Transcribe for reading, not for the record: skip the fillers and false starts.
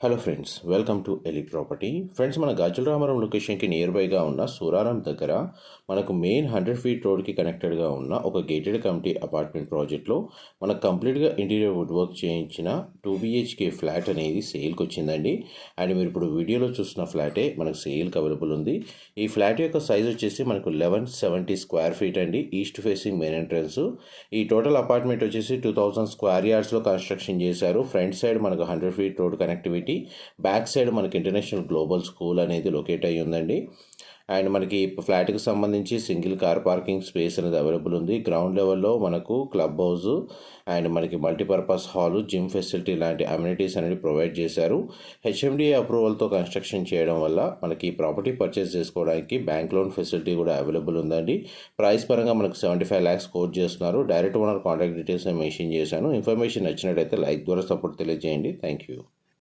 Hello friends, welcome to ఎలి property. Friends, మన గాజుల రామారం లొకేషన్కి నియర్ బైగా ఉన్న సూరారం దగ్గర మనకు మెయిన్ 100 ఫీట్ రోడ్కి కనెక్టెడ్గా ఉన్న ఒక గేటెడ్ కమిటీ అపార్ట్మెంట్ ప్రాజెక్ట్లో మనకు కంప్లీట్గా ఇంటీరియర్ వుడ్ వర్క్ చేయించిన 2 BHK ఫ్లాట్ అనేది సేల్కి వచ్చిందండి. అండ్ మీరు ఇప్పుడు వీడియోలో చూస్తున్న ఫ్లాటే మనకు సేల్కి అవైలబుల్ ఉంది. ఈ ఫ్లాట్ యొక్క సైజ్ వచ్చేసి మనకు 1170 స్క్వేర్ ఫీట్ అండి. East facing main entrance. ఈ టోటల్ అపార్ట్మెంట్ వచ్చేసి 2000 స్క్వేర్ యార్డ్స్లో కన్స్ట్రక్షన్ చేశారు. ఫ్రంట్ సైడ్ మనకు 100 feet road connectivity, back side మనకి ఇంటర్నేషనల్ గ్లోబల్ స్కూల్ అనేది లొకేట్ అయ్యి ఉందండి. అండ్ మనకి ఫ్లాట్కి సంబంధించి సింగిల్ కార్ పార్కింగ్ స్పేస్ అనేది అవైలబుల్ ఉంది. గ్రౌండ్ లెవెల్లో మనకు క్లబ్ హౌస్ అండ్ మనకి మల్టీపర్పస్ హాలు, జిమ్ ఫెసిలిటీ లాంటి అమ్యూనిటీస్ అనేది ప్రొవైడ్ చేశారు. HMDA అప్రూవల్తో కన్స్ట్రక్షన్ చేయడం వల్ల మనకి ప్రాపర్టీ పర్చేస్ చేసుకోవడానికి బ్యాంక్ లోన్ ఫెసిలిటీ కూడా అవైలబుల్ ఉందండి. ప్రైస్ పరంగా మనకు 75 lakhs కోట్ చేస్తున్నారు. Direct owner contact details mention చేశాను. ఇన్ఫర్మేషన్ నచ్చినట్టయితే లైక్ ద్వారా సపోర్ట్ తెలియజేయండి. Thank you.